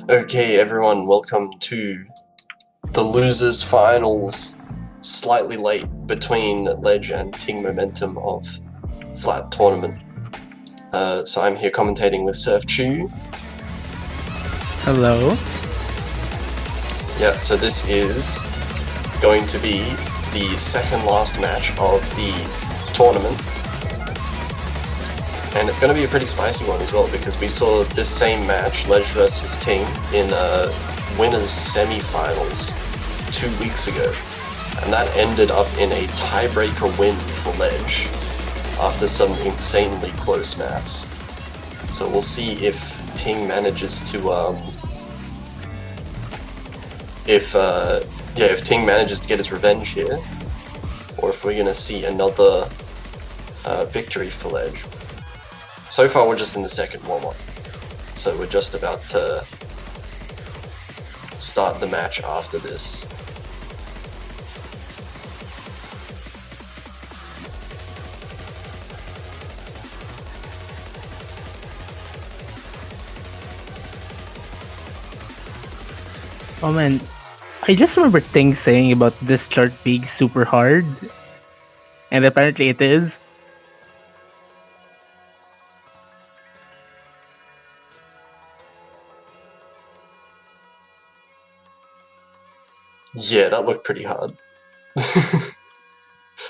Okay, everyone, welcome to the losers finals. Slightly late between Ledge and TingMomentum of Flat Tournament. So I'm here commentating with Surf Chu. Hello. Yeah, so this is going to be the second last match of the tournament. And it's going to be a pretty spicy one as well, because we saw this same match, Ledge versus Ting, in winners semi-finals 2 weeks ago. And that ended up in a tiebreaker win for Ledge after some insanely close maps. So we'll see if Ting manages to if Ting manages to get his revenge here, or if we're gonna see another victory for Ledge. So far we're just in the second warm-up, so we're just about to start the match after this. Oh man, I just remember things saying about this chart being super hard, and apparently it is. Yeah, that looked pretty hard.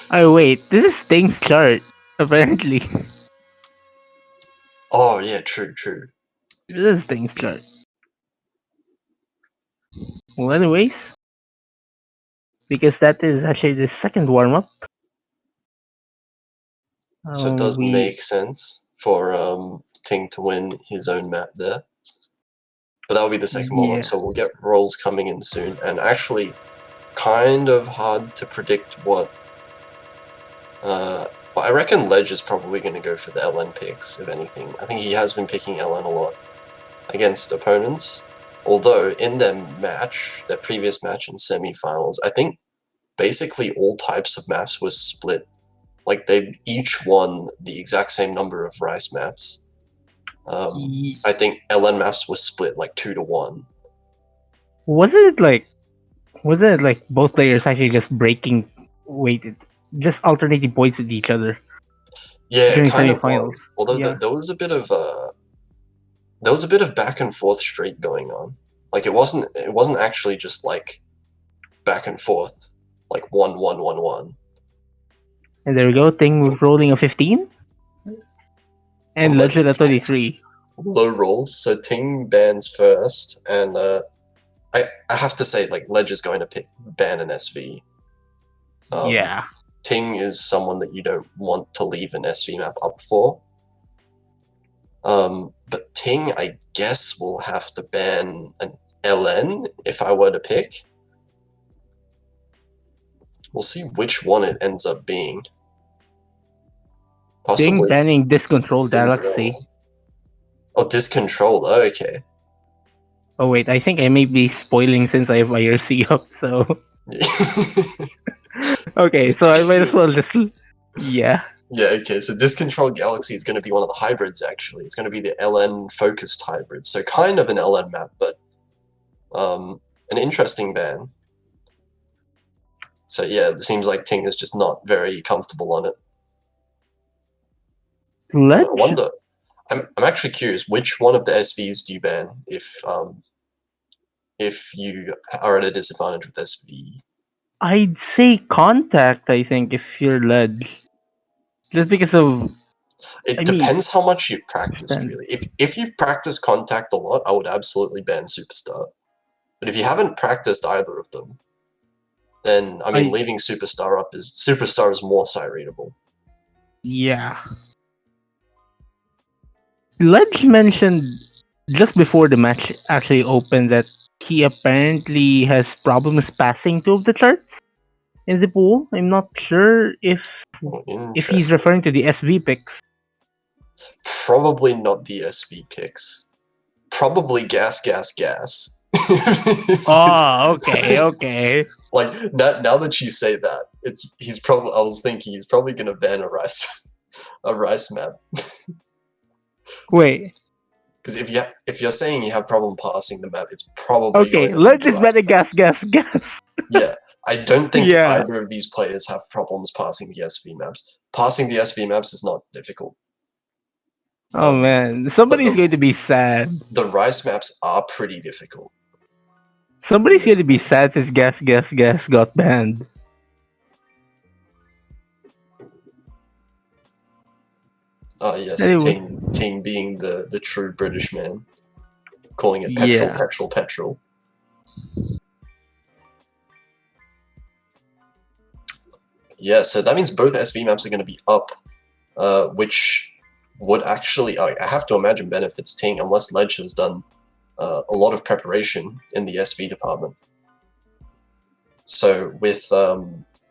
Oh wait, this is Sting's chart, apparently. Oh yeah, true. This is Sting's chart. Well, anyways, because that is actually the second warm-up. So it does make sense for Ting to win his own map there. But that'll be the second warm-up, so we'll get rolls coming in soon. And actually, kind of hard to predict what... I reckon Ledge is probably going to go for the LN picks, if anything. I think he has been picking LN a lot against opponents. Although, in their previous match in semi-finals, I think basically all types of maps were split. Like, they each won the exact same number of Rice maps. I think LN maps were split like 2-1. Wasn't it like both players actually just just alternating points with each other? Yeah, during kind of semifinals? was. Although there was a bit of back and forth streak going on. Like it wasn't actually just like back and forth, like 1-1-1-1. And there we go, Ting rolling a 15, and Ledge with a 23. Low rolls. So Ting bans first, and I have to say, like, Ledge is going to ban an SV. Yeah. Ting is someone that you don't want to leave an SV map up for. But Ting, I guess, will have to ban an LN if I were to pick. We'll see which one it ends up being. Ting Possibly banning Discontrol Galaxy. Oh, Discontrol. Oh, okay. Oh wait, I think I may be spoiling since I have IRC up, so... Okay, so I might as well just... Yeah. Yeah, okay, so Discontrol Galaxy is going to be one of the hybrids, actually. It's going to be the LN-focused hybrid, so kind of an LN map, but an interesting ban. So yeah, it seems like Ting is just not very comfortable on it. Ledge? I wonder... I'm actually curious, which one of the SVs do you ban if you are at a disadvantage with SV? I'd say Contact, I think, if you're Ledge. Just because of... It depends how much you've practiced, really. If you've practiced Contact a lot, I would absolutely ban Superstar. But if you haven't practiced either of them, then, I mean, leaving Superstar is more sight-readable. Yeah. Ledge mentioned just before the match actually opened that he apparently has problems passing two of the charts in the pool. I'm not sure if he's referring to the SV picks. Probably not the SV picks. Probably gas. Oh, okay. Like, now that you say that, I was thinking he's probably gonna ban a rice map. Wait. Because if you're saying you have problem passing the map, it's probably Okay, going to be let's the just better rice gas. map. Yeah, I don't think Yeah. either of these players have problems passing the SV maps. Passing the SV maps is not difficult. Oh man, somebody's going to be sad. The rice maps are pretty difficult. Somebody's going to be sad since gas got banned. Ah, yes, Anyway. Ting being the true British man, calling it Yeah. petrol. Yeah, so that means both SV maps are going to be up, which would actually, I have to imagine, benefits Ting, unless Ledge has done a lot of preparation in the SV department. So with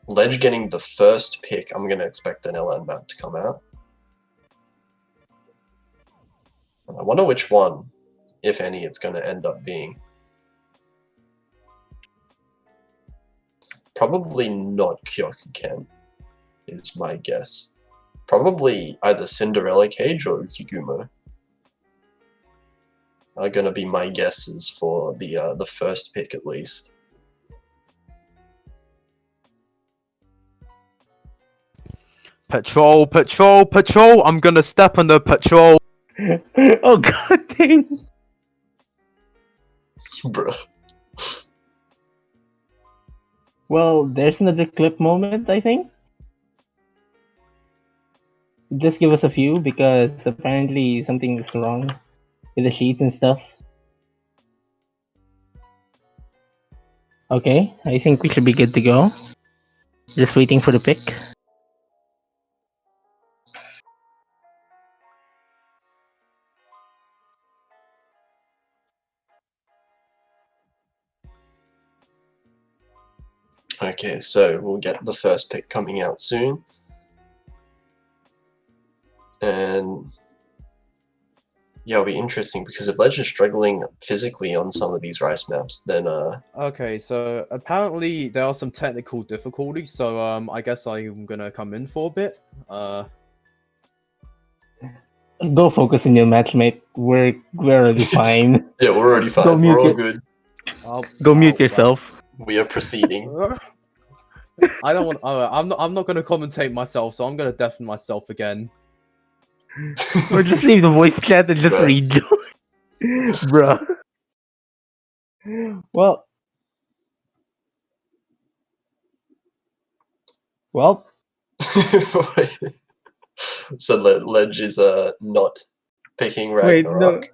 Ledge getting the first pick, I'm going to expect an LN map to come out. And I wonder which one, if any, it's going to end up being. Probably not Kyokuken, is my guess. Probably either Cinderella Cage or Ukigumo are going to be my guesses for the first pick at least. Patrol! I'm gonna step on the patrol! Oh god dang. Bruh. Well, there's another clip moment, I think. Just give us a few because apparently something is wrong with the sheets and stuff. Okay, I think we should be good to go. Just waiting for the pick. Okay, so we'll get the first pick coming out soon. And yeah, it'll be interesting because if Ledge is struggling physically on some of these rice maps, then Okay, so apparently there are some technical difficulties, so I guess I'm gonna come in for a bit. Go focus on your match, mate. We're already fine. yeah, we're already fine. Go mute We're all it. good. Go mute yourself. We are proceeding. I don't want. I'm not gonna commentate myself, so I'm gonna deafen myself again. Or just leave the voice chat and just Bruh. rejoin. Bruh. Well. So Ledge is not picking Wait, Ragnarok. no.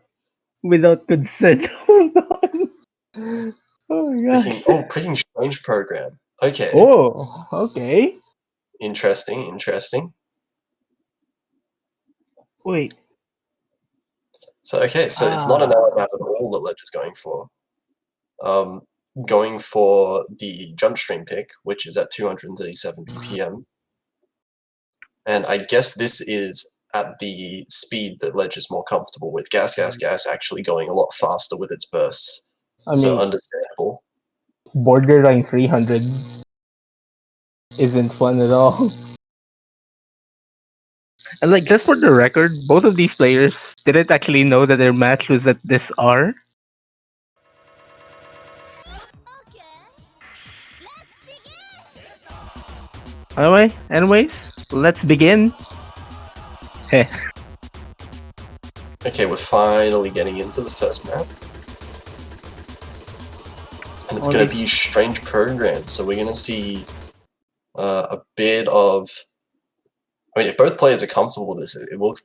Without consent. Hold on. Oh my gosh. Picking Strange Program. Okay. Oh, okay. Interesting. Wait. So it's not an LM map at all that Ledge is going for. Going for the jump stream pick, which is at 237 BPM. And I guess this is at the speed that Ledge is more comfortable with. Gas actually going a lot faster with its bursts. So understandable. Borderline 300 isn't fun at all. And like, just for the record, both of these players didn't actually know that their match was at this R. Anyways, let's begin. Heh. Okay, we're finally getting into the first map. And it's going to be Strange Program, so we're going to see a bit of... I mean, if both players are comfortable with this, it will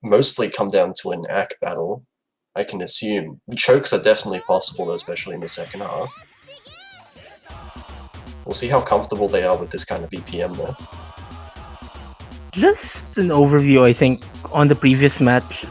mostly come down to an ACK battle, I can assume. Chokes are definitely possible, though, especially in the second half. We'll see how comfortable they are with this kind of BPM, though. Just an overview, I think, on the previous match.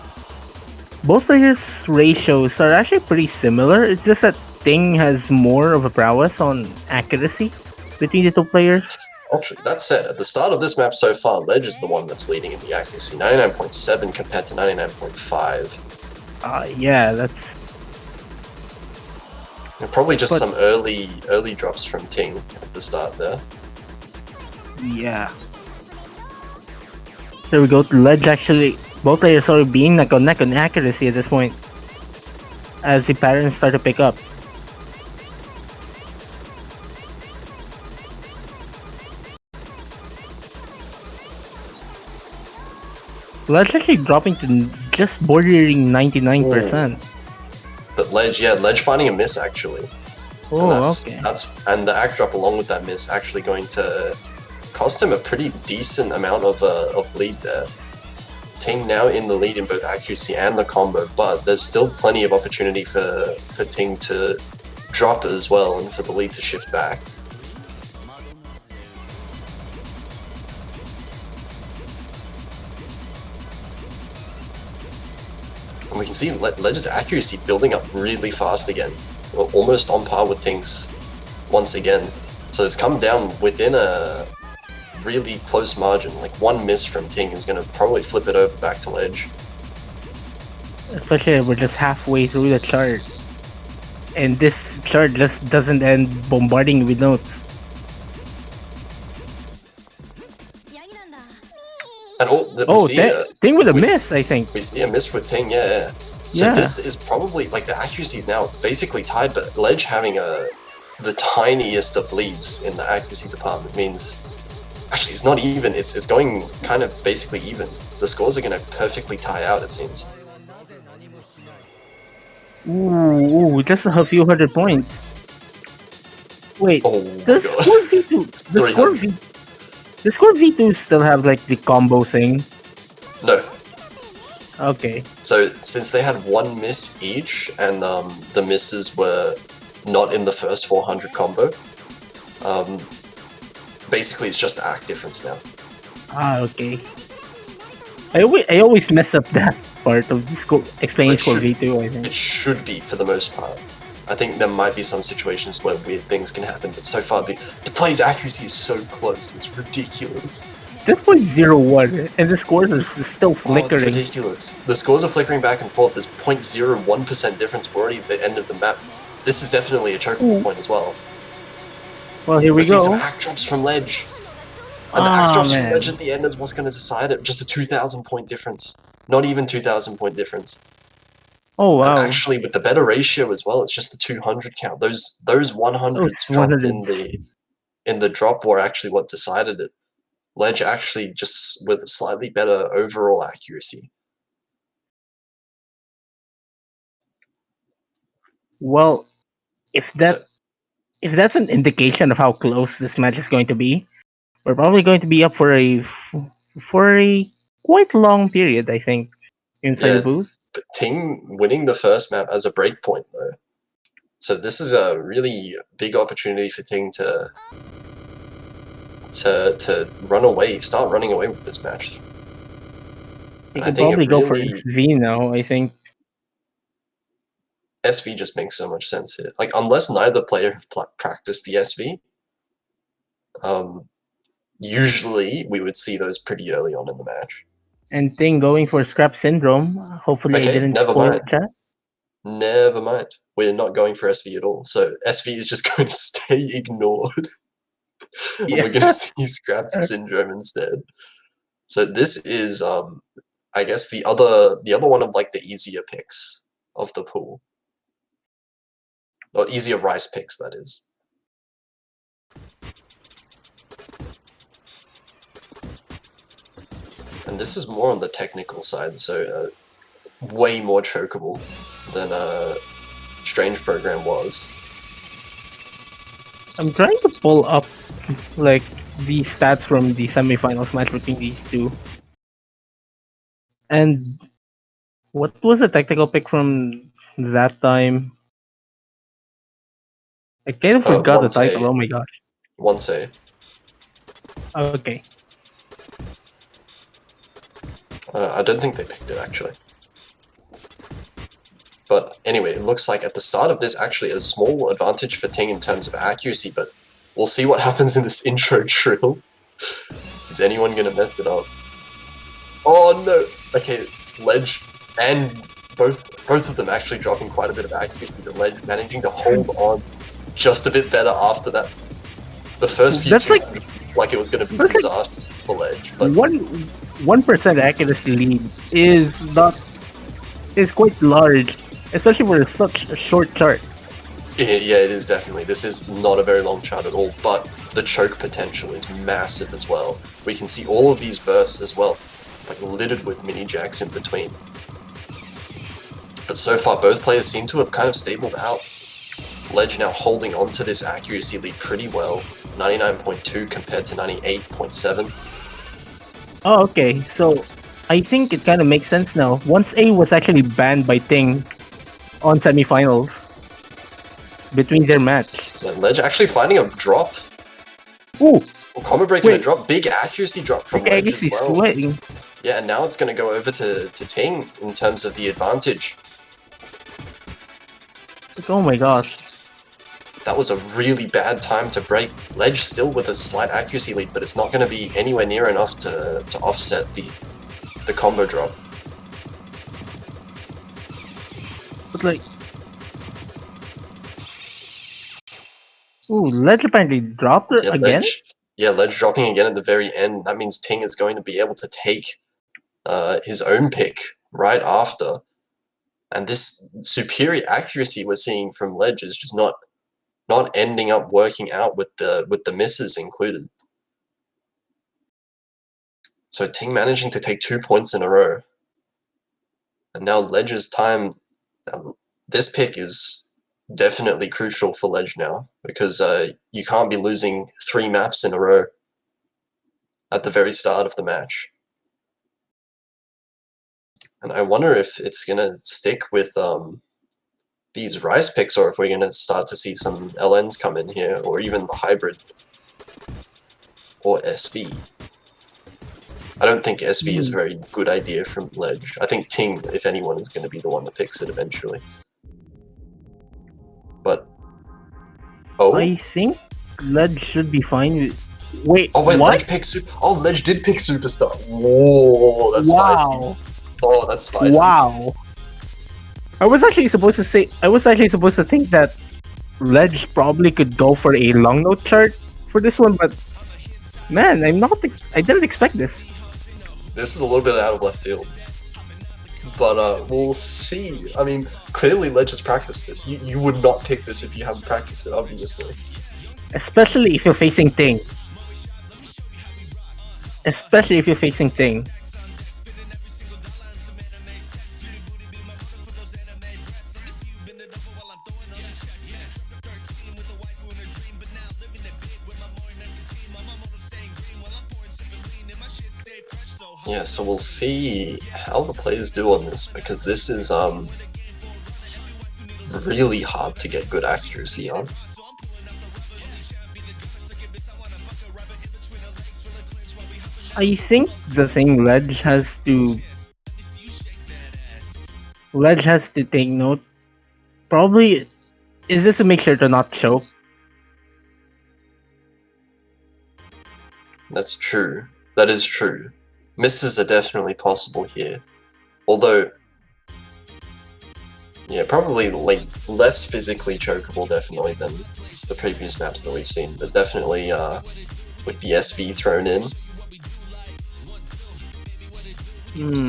Both players' ratios are actually pretty similar. It's just that Ting has more of a prowess on accuracy between the two players. Actually, that said, at the start of this map so far, Ledge is the one that's leading in the accuracy. 99.7 compared to 99.5. Yeah, that's... And probably just some early drops from Ting at the start there. Yeah. There we go. Ledge actually... Both players are being neck on accuracy at this point. as the patterns start to pick up. Let's actually dropping to just bordering 99%. But Ledge finding a miss actually. Oh, okay. And the act drop along with that miss actually going to cost him a pretty decent amount of lead there. Ting now in the lead in both accuracy and the combo, but there's still plenty of opportunity for Ting to drop as well and for the lead to shift back. And we can see Ledge's accuracy building up really fast again. We're almost on par with Ting's once again. So it's come down within a really close margin. Like one miss from Ting is going to probably flip it over back to Ledge. Especially if we're just halfway through the chart. And this chart just doesn't end bombarding with notes. And Ting with a miss, I think. We see a miss with Ting, yeah. So this is probably, like, the accuracy is now basically tied, but Ledge having the tiniest of leads in the accuracy department means... Actually, it's not even, it's going kind of basically even. The scores are going to perfectly tie out, it seems. Ooh, just a few hundred points. Wait, the score V2 still have like the combo thing? No. Okay. So since they had one miss each, and the misses were not in the first 400 combo, basically it's just the act difference now. Ah, okay. I always mess up that part of the score, explaining score V2, I think. It should be, for the most part. I think there might be some situations where weird things can happen, but so far the play's accuracy is so close, it's ridiculous. Just 0.01, and the scores are still flickering. Oh, it's ridiculous. The scores are flickering back and forth, there's 0.01% difference. We're already at the end of the map. This is definitely a choke point as well. Well, here we go. Some hack drops from Ledge. And the hack drops from Ledge at the end is what's going to decide it. Just a 2,000 point difference. Not even 2,000 point difference. Oh wow! And actually, with the better ratio as well, it's just the 200 count. Those 100s dropped in the drop were actually what decided it. Ledge actually just with slightly better overall accuracy. Well, if that's an indication of how close this match is going to be, we're probably going to be up for a quite long period, I think, inside the booth. But Ting winning the first map as a breakpoint though, so this is a really big opportunity for Ting to run away, start running away with this match. He could probably go for SV now, I think. SV just makes so much sense here. Like, unless neither player have practiced the SV, usually we would see those pretty early on in the match. And Ting going for Scrap Syndrome. Hopefully I didn't spoil chat. Never mind. We're not going for SV at all. So SV is just going to stay ignored. And we're going to see Scrap Syndrome instead. So this is, I guess, the other one of like the easier picks of the pool. Or easier rice picks, that is. And this is more on the technical side, so way more chokeable than Strange Program was. I'm trying to pull up like the stats from the semifinals match between these two. And what was the technical pick from that time? I kind of forgot the title, oh my gosh. 1-say. Okay. I don't think they picked it, actually. But anyway, it looks like at the start of this, actually a small advantage for Ting in terms of accuracy, but we'll see what happens in this intro drill. Is anyone going to mess it up? Oh no! Okay, Ledge and both of them actually dropping quite a bit of accuracy, but Ledge managing to hold on just a bit better after that. The first few like it was going to be disastrous for Ledge. But 1% accuracy lead is quite large especially for such a short chart. Yeah, it is definitely. This is not a very long chart at all, but the choke potential is massive as well. We can see all of these bursts as well, it's like littered with mini jacks in between. But so far, both players seem to have kind of stabled out. Ledge now holding on to this accuracy lead pretty well, 99.2 compared to 98.7. Oh, okay. So I think it kind of makes sense now. Once A was actually banned by Ting on semifinals between their match. And Ledge actually finding a drop. Ooh, Combo break and a wait. drop, big accuracy drop from the Ledge as accuracy well. swing. Yeah, and now it's going to go over to Ting in terms of the advantage. Oh my gosh. That was a really bad time to break. Ledge still with a slight accuracy lead, but it's not going to be anywhere near enough to offset the combo drop. But like, ooh, Ledge apparently dropped it again? Ledge dropping again at the very end. That means Ting is going to be able to take his own pick right after. And this superior accuracy we're seeing from Ledge is just not ending up working out with the misses included. So Ting managing to take 2 points in a row. And now Ledge's time. This pick is definitely crucial for Ledge now, because you can't be losing 3 maps in a row at the very start of the match. And I wonder if it's going to stick with these Rice picks, or if we're going to start to see some LNs come in here, or even the hybrid, or SV. I don't think SV is a very good idea from Ledge. I think Ting, if anyone, is going to be the one that picks it eventually. But I think Ledge should be fine with... Wait, wait, what? Ledge picked Ledge did pick Superstar. Whoa, that's spicy. Oh, that's spicy. Wow. I was actually supposed to think that Ledge probably could go for a long note chart for this one, but man, I didn't expect this. This is a little bit out of left field. But we'll see. I mean, clearly Ledge has practiced this. You would not pick this if you haven't practiced it, obviously. Especially if you're facing Ting. Yeah, so we'll see how the players do on this, because this is really hard to get good accuracy on. I think the thing Ledge has to take note probably is this to make sure to not choke. That's true. That is true. Misses are definitely possible here. Although, yeah, probably like less physically chokeable definitely than the previous maps that we've seen, but definitely with the SV thrown in.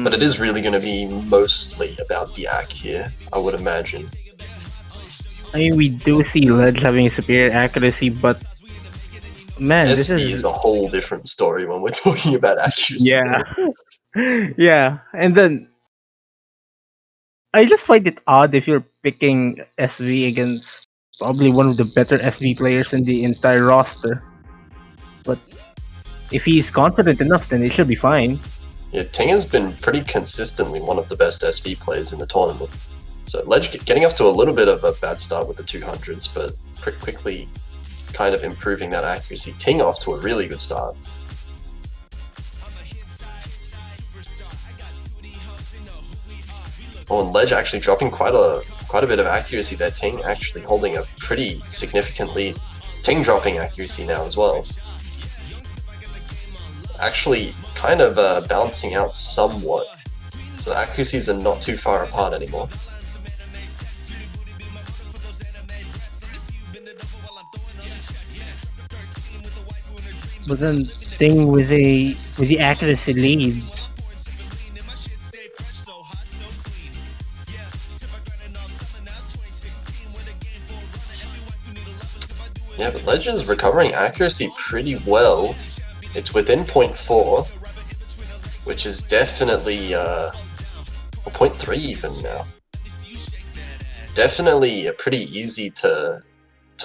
But it is really going to be mostly about the AC here, I would imagine. I mean, we do see Ledge having superior accuracy, but man, SV this is a whole different story when we're talking about accuracy. Yeah. Yeah, and then I just find it odd if you're picking SV against probably one of the better SV players in the entire roster. But if he's confident enough, then it should be fine. Yeah, Ting has been pretty consistently one of the best SV players in the tournament. So Ledge getting off to a little bit of a bad start with the 200s, but pretty quickly kind of improving that accuracy. Ting off to a really good start. Oh, and Ledge actually dropping quite a bit of accuracy there. Ting actually holding a pretty significant lead. Ting dropping accuracy now as well. Actually kind of balancing out somewhat. So the accuracies are not too far apart anymore. But then Ting with the accuracy lead. Ledge is recovering accuracy pretty well. It's within 0.4, which is definitely 0.3 even now. Definitely pretty easy to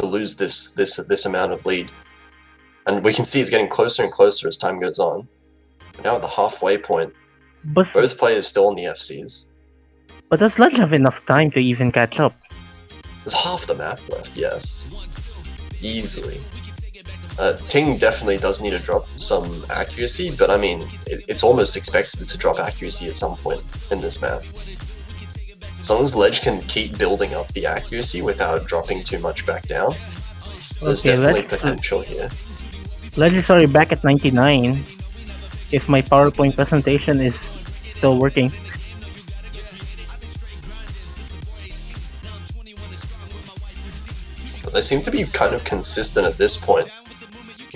lose this amount of lead, and we can see it's getting closer and closer as time goes on. We're now at the halfway point. But Both players still on the FCs. does Ledge have enough time to even catch up? There's half the map left, yes. Easily. Ting definitely does need to drop some accuracy, but I mean, it's almost expected to drop accuracy at some point in this map. As long as Ledge can keep building up the accuracy without dropping too much back down, there's definitely potential here. Ledge is already back at 99. If my PowerPoint presentation is still working. But they seem to be kind of consistent at this point.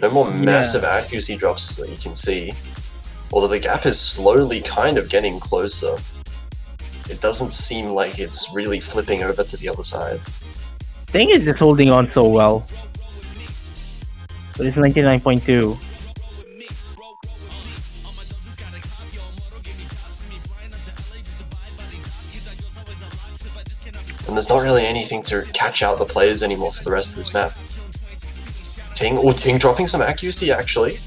No more massive accuracy drops that you can see. Although the gap is slowly kind of getting closer. It doesn't seem like it's really flipping over to the other side. Ting is just holding on so well. But it's 99.2. And there's not really anything to catch out the players anymore for the rest of this map. Ting dropping some accuracy actually,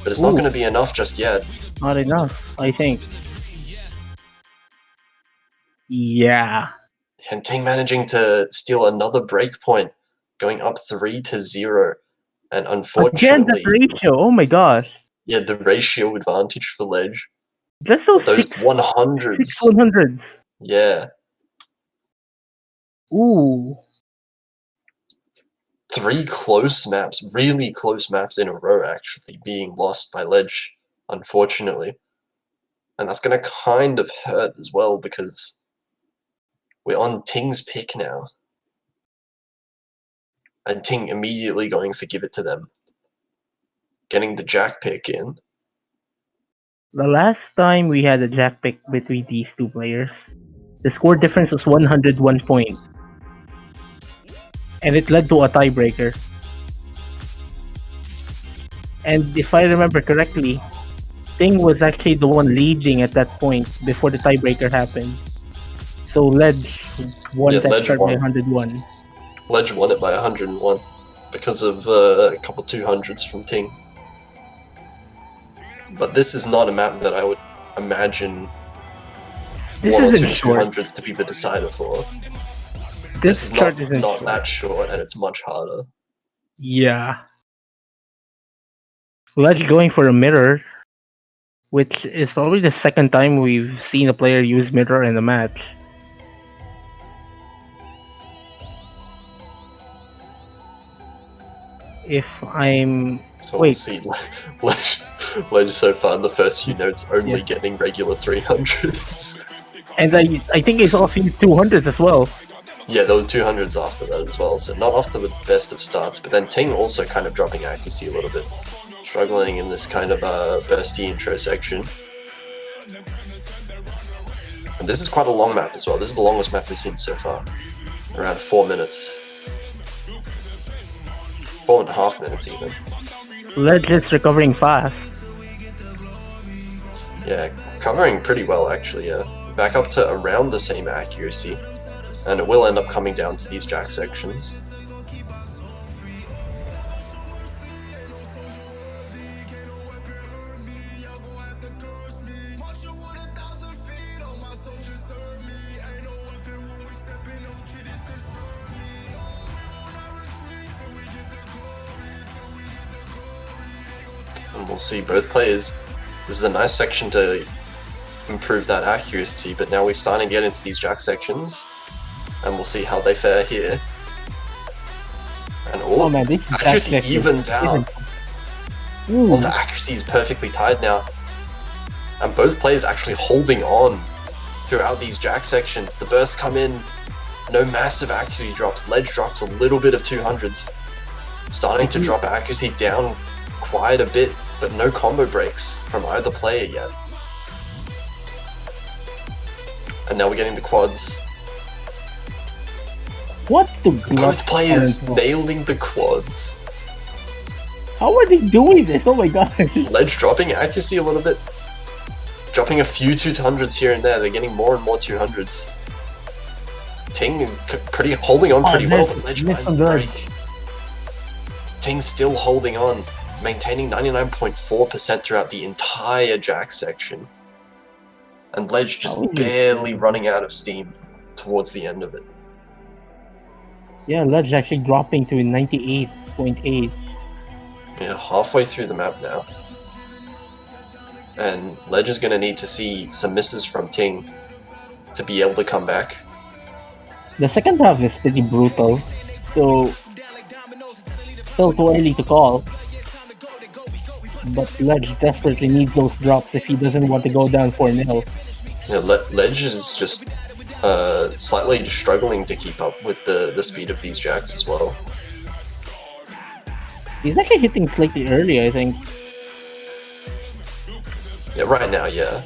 but it's not going to be enough just yet. Not enough, I think. Yeah. And Ting managing to steal another break point, going up 3-0. And unfortunately... Again, that ratio, oh my gosh. Yeah, the ratio advantage for Ledge. Just those, those 100s. 100s. Yeah. Ooh. 3 close maps, really close maps in a row actually being lost by Ledge, unfortunately. And that's going to kind of hurt as well because we're on Ting's pick now. And Ting immediately going for give it to them. Getting the Jack pick in. The last time we had a Jack pick between these two players, the score difference was 101 points. And it led to a tiebreaker. And if I remember correctly, Ting was actually the one leading at that point before the tiebreaker happened. So Ledge won that start by 101. Ledge won it by 101 because of a couple 200s from Ting. But this is not a map that I would imagine one or two 200s to be the decider for. This is not that short, and it's much harder. Yeah. Ledge going for a mirror, which is probably the second time we've seen a player use mirror in a match. If I'm... So we'll see. Ledge so far in the first few notes only getting regular 300s. And I think he's also used 200s as well. Yeah, there was 200s after that as well, so not after the best of starts, but then Ting also kind of dropping accuracy a little bit. Struggling in this kind of bursty intro section. And this is quite a long map as well. This is the longest map we've seen so far. Around 4 minutes. 4.5 minutes even. Ledge is recovering fast. Yeah, covering pretty well actually, yeah. Back up to around the same accuracy. And it will end up coming down to these Jack sections. And we'll see both players. This is a nice section to improve that accuracy, but now we're starting to get into these Jack sections. And we'll see how they fare here. And all accuracy evens out. All the accuracy is perfectly tied now. And both players actually holding on throughout these Jack sections. The bursts come in, no massive accuracy drops. Ledge drops a little bit of 200s. Starting to drop accuracy down quite a bit, but no combo breaks from either player yet. And now we're getting the quads. What the Both players nailing the quads. How are they doing this? Oh my god. Ledge dropping accuracy a little bit. Dropping a few 200s here and there. They're getting more and more 200s. Ting holding on pretty well, but Ledge finds the break. Ting still holding on, maintaining 99.4% throughout the entire jack section. And Ledge just barely running out of steam towards the end of it. Yeah, Ledge actually dropping to 98.8. Yeah, halfway through the map now. And Ledge is going to need to see some misses from Ting to be able to come back. The second half is pretty brutal, so still too early to call. But Ledge desperately needs those drops if he doesn't want to go down 4-0. Yeah, Ledge is just slightly struggling to keep up with the speed of these jacks as well. He's actually hitting slightly early, I think. Yeah, right now, yeah.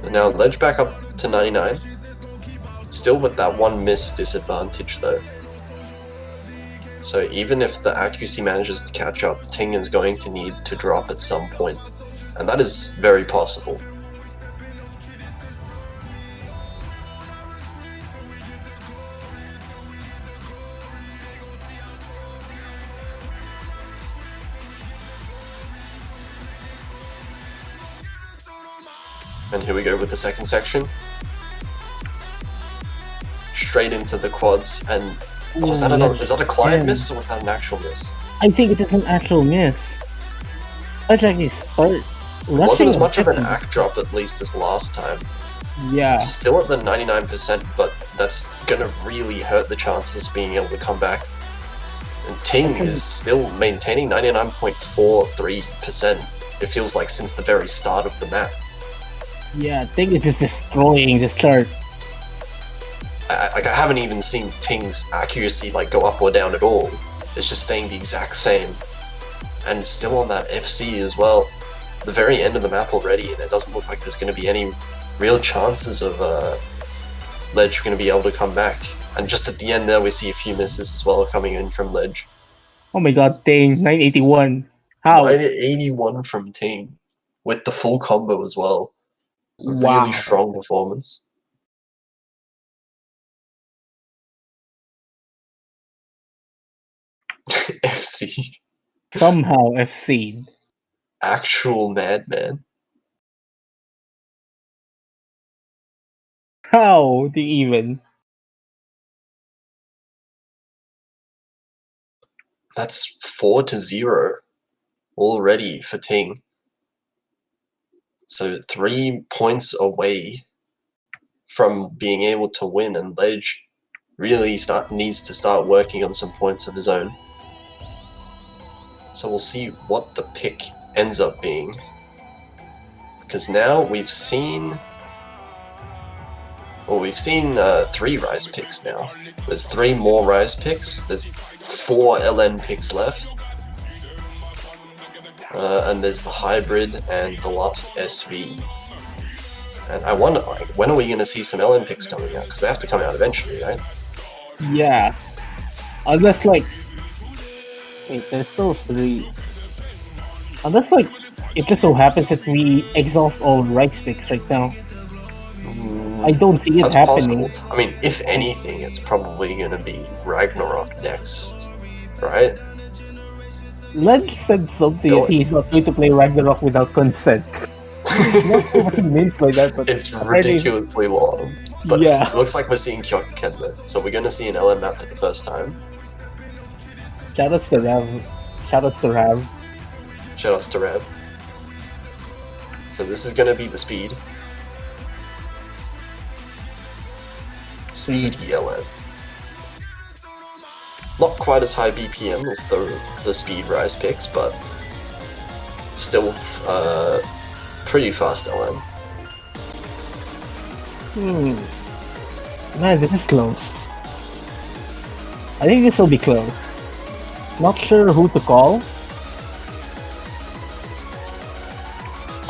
And now Ledge back up to 99. Still with that one miss disadvantage though. So even if the accuracy manages to catch up, Ting is going to need to drop at some point. And that is very possible. And here we go with the second section. Straight into the quads, and is that a client miss or was that an actual miss? I think it is an actual miss. Let's actually start. Wasn't as much of an act drop at least as last time. Yeah. Still at the 99%, but that's gonna really hurt the chances of being able to come back. And Ting is still maintaining 99.43%. It feels like since the very start of the map. Yeah, Ting is just destroying this chart. I haven't even seen Ting's accuracy like go up or down at all. It's just staying the exact same. And still on that FC as well. The very end of the map already, and it doesn't look like there's going to be any real chances of Ledge going to be able to come back. And just at the end there we see a few misses as well coming in from Ledge. Oh my god, Ting, 981. How? 981 from Ting. With the full combo as well. Wow. Really strong performance. FC. Somehow FC'd. Actual madman. How do you even? That's 4-0 already for Ting. So 3 points away from being able to win, and Ledge really needs to start working on some points of his own. So we'll see what the pick ends up being. Because now we've seen 3 Rise picks now. There's 3 more Rise picks. There's 4 LN picks left. And there's the Hybrid and the last SV. And I wonder, like, when are we going to see some LN picks coming out? Because they have to come out eventually, right? Yeah. Unless, like... Wait, there's still 3. Unless, like, it just so happens that we exhaust all Rise picks right now. I don't see it happening. Possible. I mean, if anything, it's probably going to be Ragnarok next, right? Ledge said something that he's not going to play Ragnarok without consent. Not sure what he means by that, but it's ridiculously long. But yeah. It looks like we're seeing Kyokuken though, so we're going to see an LN map for the first time. Shoutouts to Rav. Shoutouts to Rav. Shoutouts to Rav. So this is going to be the speed. Speedy LN. Not quite as high BPM as the speed Rise picks, but still pretty fast LN. Man, this is close. I think this will be close. Not sure who to call.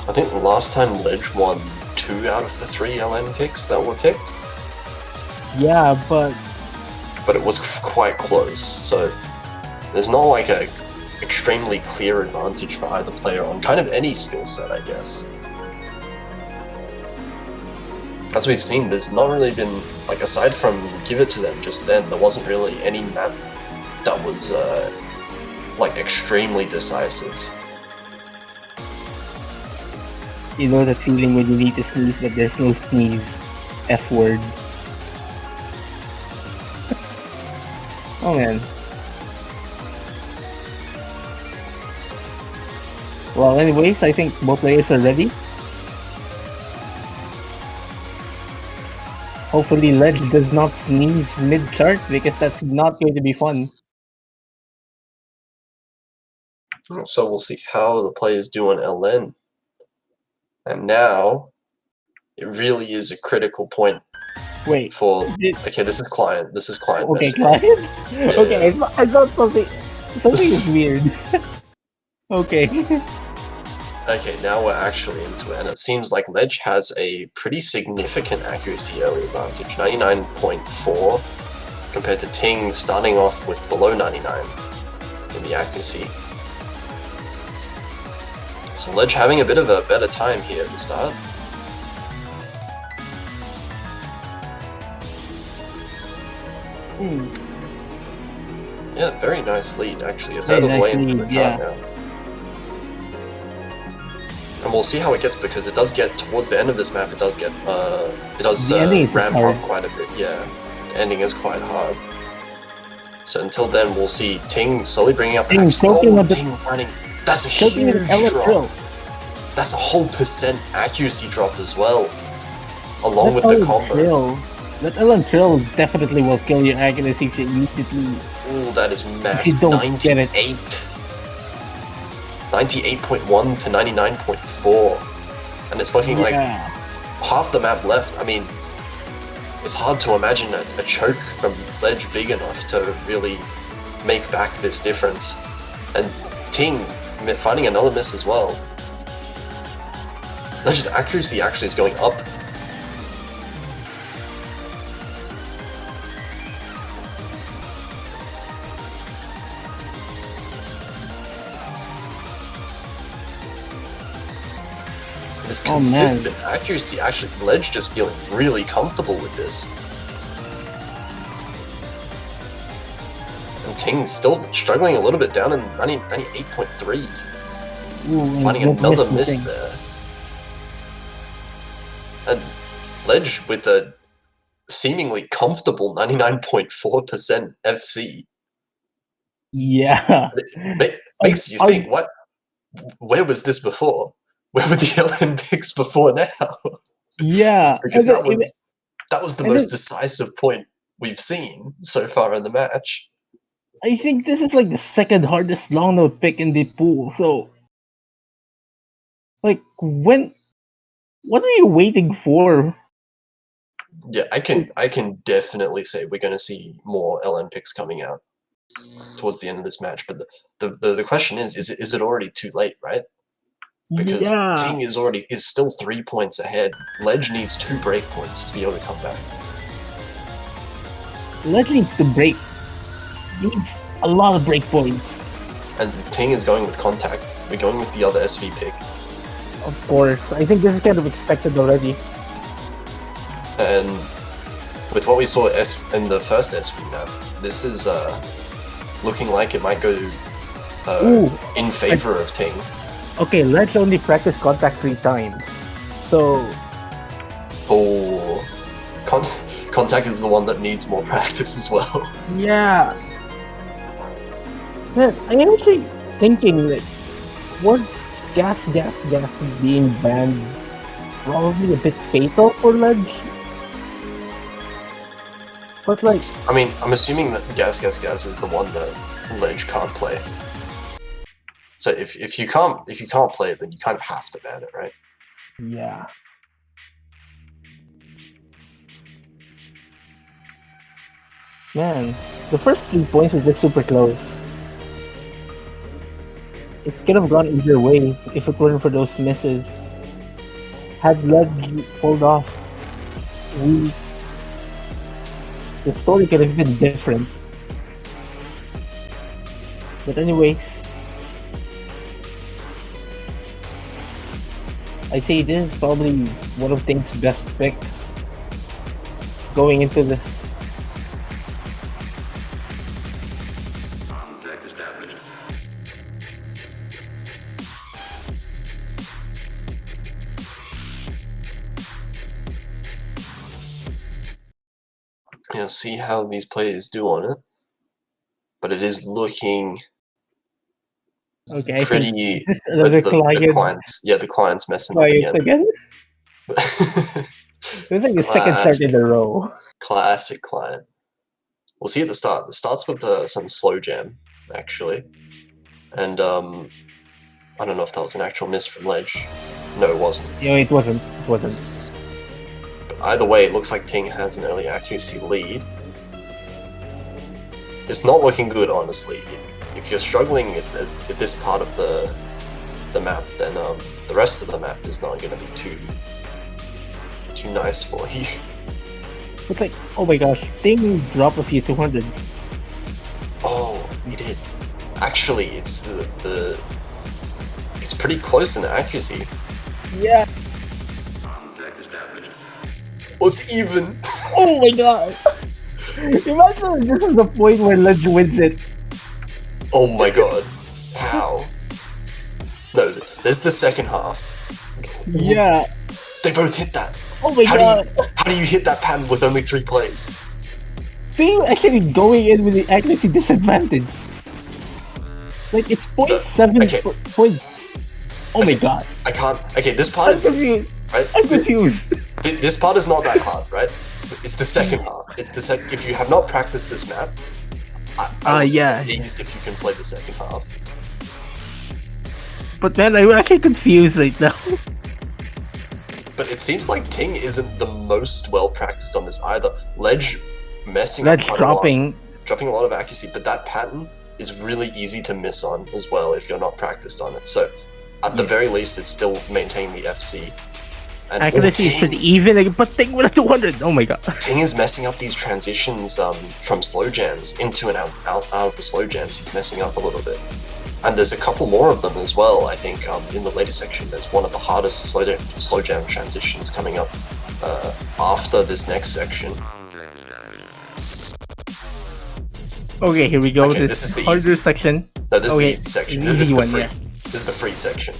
I think the last time Ledge won 2 out of the 3 LN picks that were picked, Yeah, but but it was quite close. So there's not like a extremely clear advantage for either player on kind of any skill set, I guess. As we've seen, there's not really been, like, aside from Give It To Them just then, there wasn't really any map that was, like, extremely decisive. you know that feeling when you need to sneeze but there's no sneeze. F word. Oh man. Well, anyways, I think both players are ready. Hopefully Ledge does not sneeze mid-chart because that's not going to be fun. So we'll see how the players do on LN. And now, it really is a critical point Wait. for... Okay, this is client. This is client Okay, messaging. client? Yeah. Okay, I thought something is weird. Okay. Okay, now we're actually into it, and it seems like Ledge has a pretty significant accuracy early advantage, 99.4, compared to Ting starting off with below 99 in the accuracy. So Ledge having a bit of a better time here at the start. Yeah, very nice lead actually, a third of the way into the chart now. And we'll see how it gets, because it does get towards the end of this map. It does get ramp up quite a bit. Yeah, the ending is quite hard. So until then, we'll see Ting slowly bringing up the accuracy. Ting running. That's a huge drop. That's a whole percent accuracy drop as well, along with the combo. That LN Trill definitely will kill your accuracy immediately. Oh, that is massive. 98. 98.1 to 99.4, and it's looking like half the map left. I mean, it's hard to imagine a choke from Ledge big enough to really make back this difference. And Ting finding another miss as well. Ledge's accuracy actually is going up. This consistent accuracy, actually, Ledge just feeling really comfortable with this. And Ting still struggling a little bit down in 98.3. Finding another miss there. And Ledge with a seemingly comfortable 99.4% FC. Yeah. It makes you think, what? Where was this before? Where were the Olympics before now? Yeah. Because that was the most decisive point we've seen so far in the match. I think this is like the second hardest long note pick in the pool, so like what are you waiting for? Yeah, I can definitely say we're gonna see more LN picks coming out towards the end of this match, but the question is it already too late, right? Because Ting is still 3 points ahead. Ledge needs 2 break points to be able to come back. Ledge needs to break. Needs a lot of break points. And Ting is going with contact. We're going with the other SV pick. Of course. I think this is kind of expected already. And with what we saw in the first SV map, this is looking like it might go in favor of Ting. Okay, Ledge only practiced contact 3 times. So... Oh... Contact is the one that needs more practice as well. Yeah. Man, I'm actually thinking that was gas being banned probably a bit fatal for Ledge? But like... I mean, I'm assuming that gas is the one that Ledge can't play. So if you can't play it, then you kind of have to ban it, right? Yeah. Man, the first 3 points were just super close. It could have gone either way if it weren't for those misses. had Ledge pulled off, we, the story could have been different. But anyways, I say this is probably one of Thing's best picks going into this. Yeah, see how these players do on it. But it is looking Okay, I pretty. think this is another The clients, yeah, the client's messing up client again. again. It was like the second start in a row. Classic client. We'll see at the start. It starts with some slow jam, actually. And, I don't know if that was an actual miss from Ledge. No, it wasn't. Yeah, it wasn't. It wasn't. But either way, it looks like Ting has an early accuracy lead. It's not looking good, honestly. If you're struggling at this part of the map, then the rest of the map is not going to be too nice for you. It's like, oh my gosh, Thing dropped a few 200s. Oh, he did. Actually, it's it's pretty close in the accuracy. Yeah. Oh, it's even. Oh my god. Imagine this is the point where Ledge wins it. Oh my god. How? No, there's the second half. Yeah. They both hit that. Oh my god. How do you hit that pattern with only 3 plays? Thing actually going in with the accuracy disadvantage. Like it's 0.7 okay. points. Oh my Okay. god. I can't. Okay, this part I'm is confused. right. I'm confused. This part is not that hard, right? It's the second half. It's the second. If you have not practiced this map, I would Yeah. be pleased if you can play the second half. But man, I'm actually confused right now. But it seems like Ting isn't the most well practiced on this either. Ledge messing Ledge up quite dropping. dropping a lot of accuracy, but that pattern is really easy to miss on as well if you're not practiced on it. So at the very least, it's still maintaining the FC. And Accuracy is pretty even, like, but Thing with a 200. Oh my god. Ting is messing up these transitions from slow jams into and out of the slow jams. He's messing up a little bit. And there's a couple more of them as well. I think in the later section, there's one of the hardest slow jam transitions coming up after this next section. Okay, here we go. Okay, this is the harder easy. section. No, this Okay, is the easy section. easy This is the one, free. yeah. This is the free section.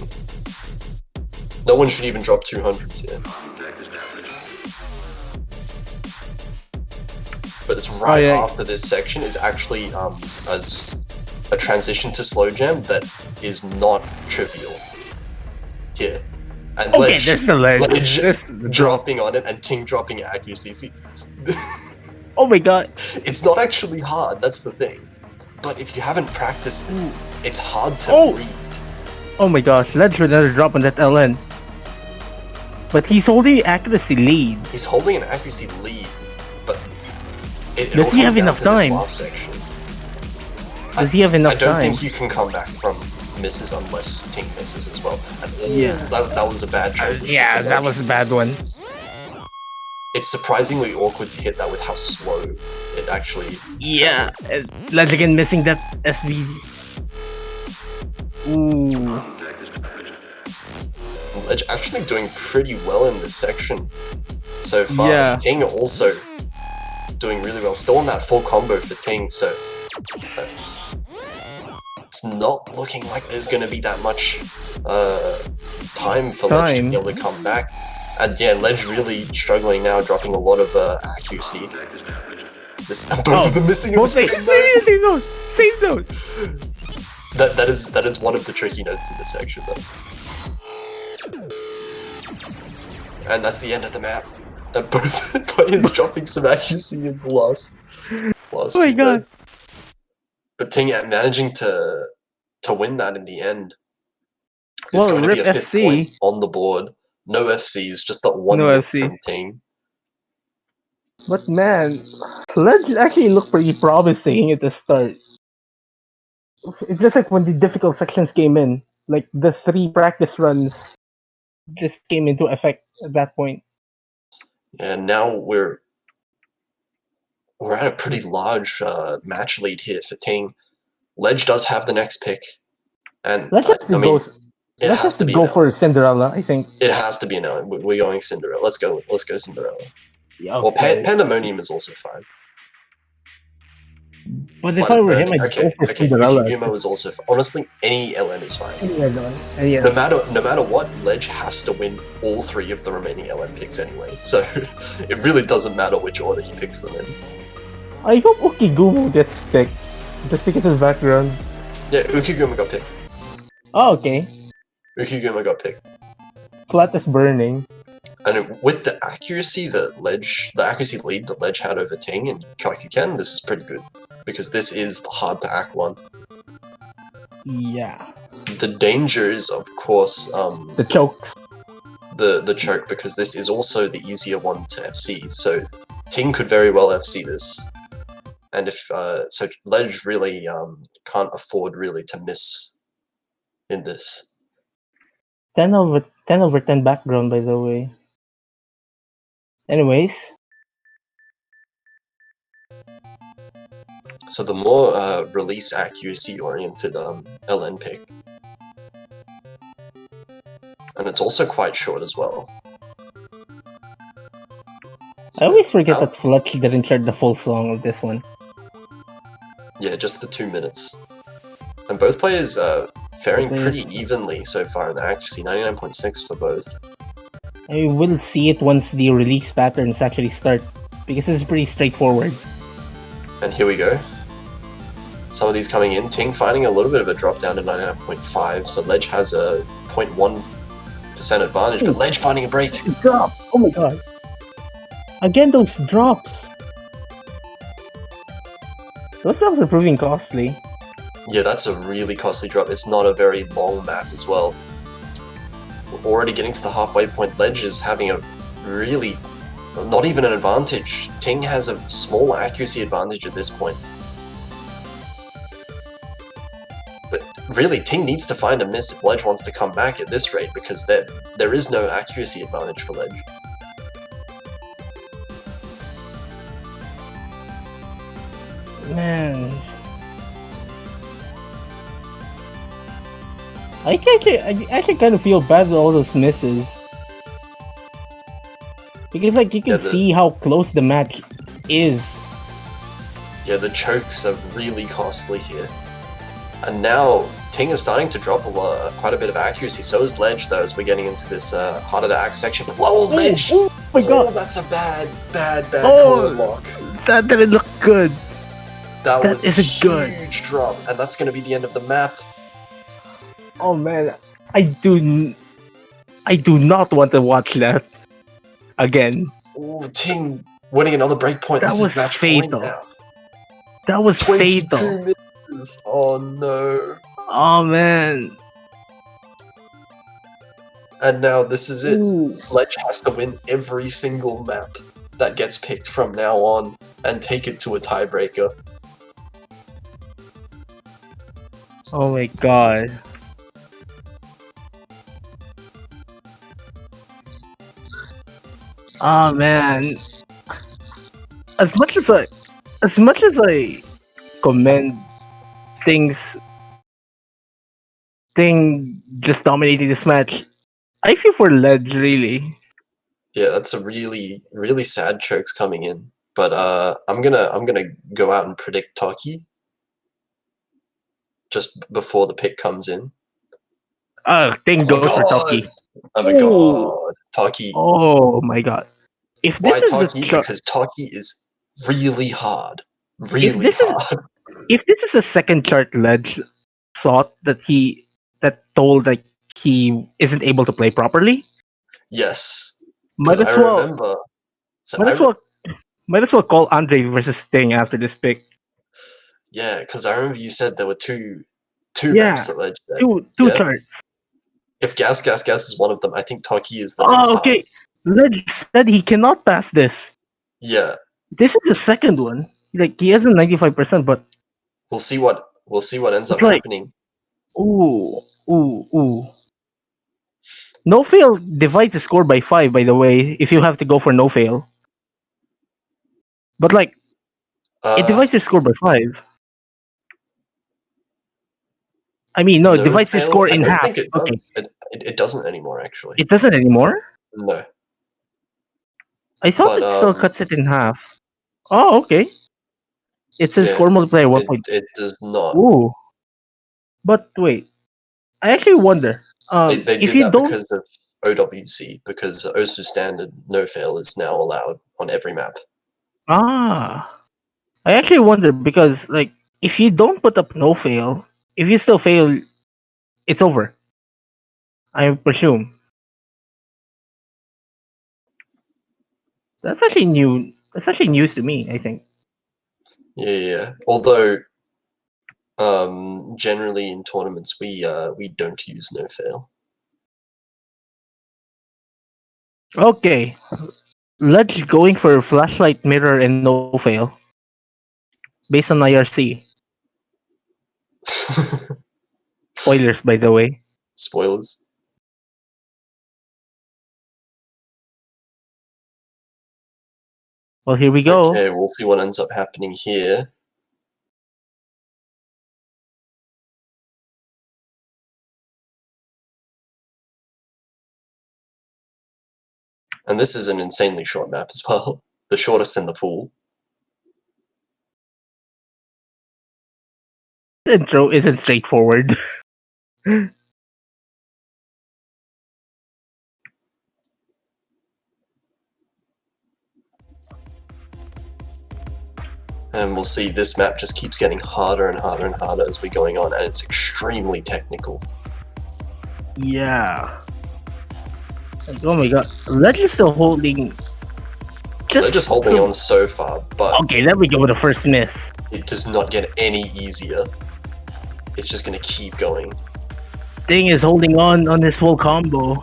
No one should even drop 200s here. But it's right after this section is actually a transition to slow jam that is not trivial. Here. And Okay, there's the ledge. Ledge dropping on it and Ting dropping accuracy. See, Oh my god. it's not actually hard, that's the thing. But if you haven't practiced it, it's hard to read. Oh my gosh, Ledge with another drop on that LN. But he's holding accuracy lead. He's holding an accuracy lead, but does he have enough time? Last section. Does he have enough time? I don't time? think you can come back from misses unless Ting misses as well. And, Yeah. That was a bad transition. Yeah, that was a bad one. It's surprisingly awkward to hit that with how slow it actually. Yeah, Ledge again missing that SV. Ooh. Ledge actually doing pretty well in this section so far. Yeah. Ting also doing really well. Still on that full combo for Ting, so it's not looking like there's going to be that much time for Ledge to be able to come back. And yeah, Ledge really struggling now, dropping a lot of accuracy. Both of them missing in the same zone. Same zone. That is one of the tricky notes in this section, though. And that's the end of the map. And both players dropping some accuracy in the last oh my god. notes. But Ting managing to win that in the end. It's going to be a 5th point on the board. No FCs, just that one win from Ting. But man, Ledge actually looked pretty promising at the start. It's just like when the difficult sections came in, like the 3 practice runs just came into effect at that point. And now we're at a pretty large match lead here for Ting. Ledge does have the next pick, and Let's have I to mean, go. it Let's has have to to be an go for Ellen. Cinderella. I think. It has to be an Ellen. We're going Cinderella. Let's go. Let's go Cinderella. Yeah, Or okay. Pandemonium is also fine. But if I Flooded were him, Burning. I'd go Okay, for okay. Cinderella. Ukigumo is also honestly any LN is fine. Yeah. No matter what, Ledge has to win all 3 of the remaining LN picks anyway. So it really doesn't matter which order he picks them in. I hope Ukigumo gets picked, just because of his background. Yeah, Ukigumo got picked. Oh, okay. Ukigumo got picked. Flat is burning. And with the accuracy lead that Ledge had over Ting and Kakuken, this is pretty good. Because this is the hard to act one. Yeah. The danger is, of course, The choke. the choke, because this is also the easier one to FC. So Ting could very well FC this. And if so Ledge really can't afford really to miss in this. 10 over 10 background, by the way. Anyways. So the more release accuracy oriented LN pick. And it's also quite short as well. So, I always forget that Fletch didn't share the full song of this one. Yeah, just the 2 minutes. And both players faring pretty evenly so far in the accuracy, 99.6 for both. I will see it once the release patterns actually start, because it's pretty straightforward. And here we go. Some of these coming in. Ting finding a little bit of a drop down to 99.5, so Ledge has a 0.1% advantage, but Ledge finding a break. Drop! Oh my god. Again, those drops. Those drops are proving costly. Yeah, that's a really costly drop. It's not a very long map as well. We're already getting to the halfway point. Ledge is having a really... not even an advantage. Ting has a small accuracy advantage at this point. But really, Ting needs to find a miss if Ledge wants to come back at this rate, because there is no accuracy advantage for Ledge. Man. I actually kind of feel bad with all those misses. Because, like, you can see how close the match is. Yeah, the chokes are really costly here. And now, Ting is starting to drop quite a bit of accuracy. So is Ledge, though, as we're getting into this harder to act section. Whoa, Ledge! Oh my god! That's a bad corner lock. That didn't look good. That was a good huge drop, and that's going to be the end of the map. Oh man, I do not want to watch that again. Ooh, Ting winning another breakpoint. This is match fatal. Point now. That was 22 fatal. misses. Oh no. Oh man. And now this is it. Ooh. Ledge has to win every single map that gets picked from now on and take it to a tiebreaker. Oh my god. Oh man. As much as I commend Ting just dominating this match, I feel for Ledge really. Yeah, that's a really, really sad chokes coming in. But I'm gonna go out and predict Taki just before the pick comes in. Ting goes for Taki. Oh my god, Taki. Oh my god. If this Why is Taki? Because Taki is really hard. If this is a second chart Ledge thought that told that he isn't able to play properly. Yes. Might as I well remember. So might as well call Andre versus Sting after this pick. Yeah, because I remember you said there were two maps that Ledge said. Two charts. If Gas is one of them, I think Taki is the next okay. Ledge said he cannot pass this. Yeah. This is the second one. Like, he has a 95%, but we'll see what ends up happening. Ooh. No fail divides the score by 5, by the way, if you have to go for no fail. But like, it Uh, divides the score by 5. I mean, no, it no divides the fail? score I in don't half. think it Okay. does. It doesn't anymore, actually. It doesn't anymore? No. I thought But, it still cuts it in half. Oh, okay. It says yeah, score multiplier 1 it, point. it does not. Ooh. But wait, I actually wonder. They If did you that don't. because of OWC, because OSU standard no fail is now allowed on every map. Ah. I actually wonder because, like, if you don't put up no fail, if you still fail, it's over. I presume. That's actually new. That's actually news to me, I think. Yeah. Although, generally in tournaments we don't use no fail. Okay. Let's going for flashlight, mirror, and no fail. Based on IRC. Spoilers, by the way. Spoilers. Well, here we go. Okay, we'll see what ends up happening here. And this is an insanely short map as well. The shortest in the pool. This intro isn't straightforward. And we'll see this map just keeps getting harder and harder and harder as we're going on, and it's extremely technical. Yeah. Like, oh my god. Ledge is still holding. They're just holding on so far, but Okay, there we go with the first miss. it does not get any easier. It's just gonna keep going. Thing is holding on this whole combo.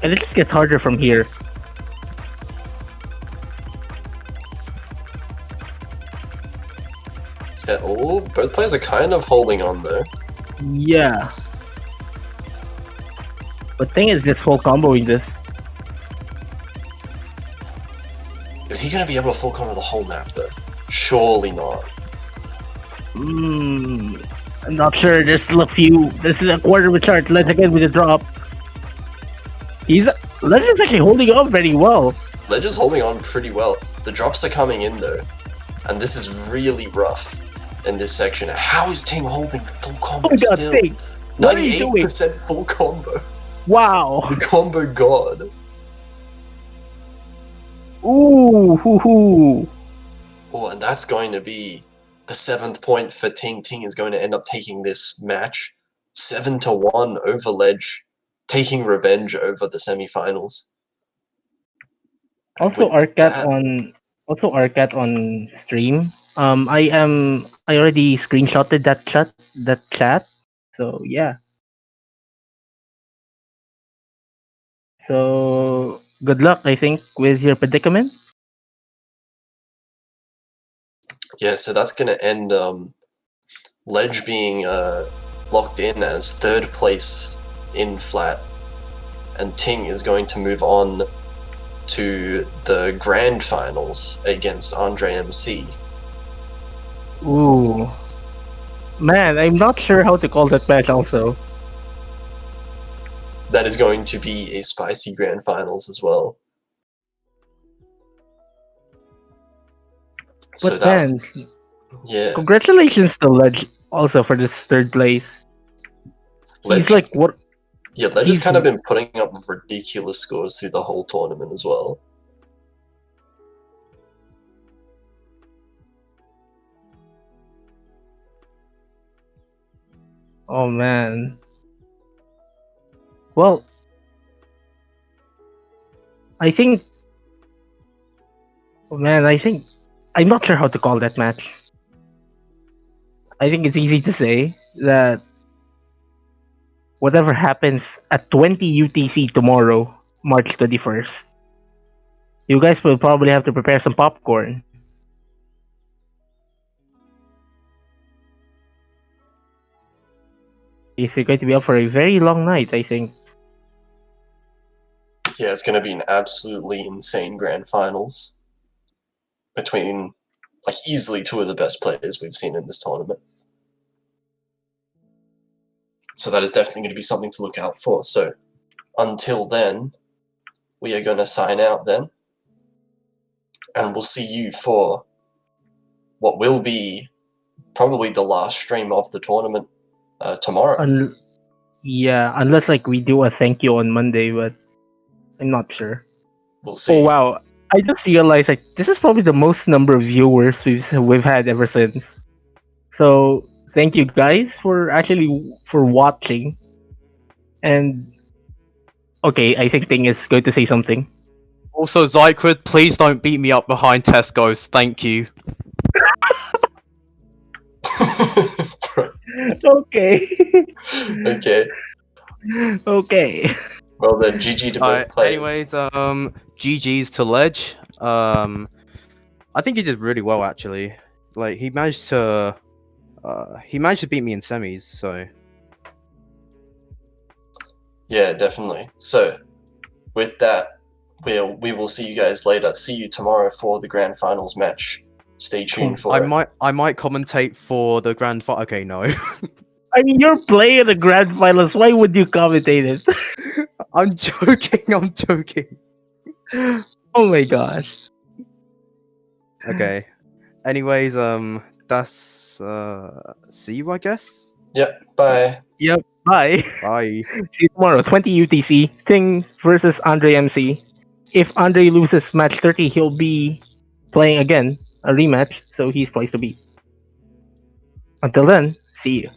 And it just gets harder from here. Yeah, oh, both players are kind of holding on though. Yeah. But thing is just full comboing this. Is he gonna be able to full combo the whole map though? Surely not. I'm not sure. There's still a few. This is a quarter of a chart. Let's again with the drop. Legend's actually holding up very well. Ledge is holding on pretty well. The drops are coming in though, and this is really rough in this section. How is Ting holding the full combo Oh my god, still? Thing! What are you doing? 98% full combo. Wow! The combo god. Ooh, hoo hoo. Oh, and that's going to be the 7th point for Ting. Ting is going to end up taking this match 7-1 over Ledge, taking revenge over the semifinals. And Also, with that, Arcat on stream. I already screenshotted that chat. So yeah. So good luck, I think, with your predicament. yeah, so that's going to end Ledge being locked in as 3rd place in flat, and Ting is going to move on to the grand finals against Andre MC. Ooh. Man, I'm not sure how to call that match also. That is going to be a spicy grand finals as well. So But that, man, yeah, congratulations to Ledge also for this 3rd place. He's Ledge, like what? yeah, Ledge has he's- kind of been putting up ridiculous scores through the whole tournament as well. Oh man. Well, I think. Oh man, I think I'm not sure how to call that match. I think it's easy to say that whatever happens at 20 UTC tomorrow, March 21st, you guys will probably have to prepare some popcorn. It's going to be up for a very long night, I think. Yeah, it's going to be an absolutely insane grand finals between, like, easily two of the best players we've seen in this tournament. So that is definitely going to be something to look out for. So until then, we are going to sign out then. And we'll see you for what will be probably the last stream of the tournament tomorrow. Yeah, unless like we do a thank you on Monday, but I'm not sure. We'll Oh see. wow! I just realized like this is probably the most number of viewers we've had ever since. So thank you guys for watching. And okay, I think Ting is going to say something. Also, Zyquid, please don't beat me up behind Tesco's. Thank you. Okay. Okay. Okay. Well then, GG to both players. Anyways, GG's to Ledge. I think he did really well actually. Like he managed to beat me in semis. So Yeah, definitely. So with that, we will see you guys later. See you tomorrow for the grand finals match. Stay tuned for I it. might commentate for the grand final. Okay, no. I mean, you're playing the grand finals. Why would you commentate it? I'm joking. I'm joking. Oh my gosh. Okay. Anyways, that's see you, I guess. Yep. Bye. Yep. Bye. Bye. See you tomorrow. 20 UTC. Ting versus Andre MC. If Andre loses match 30, he'll be playing again a rematch. So he's twice to beat. Until then, see you.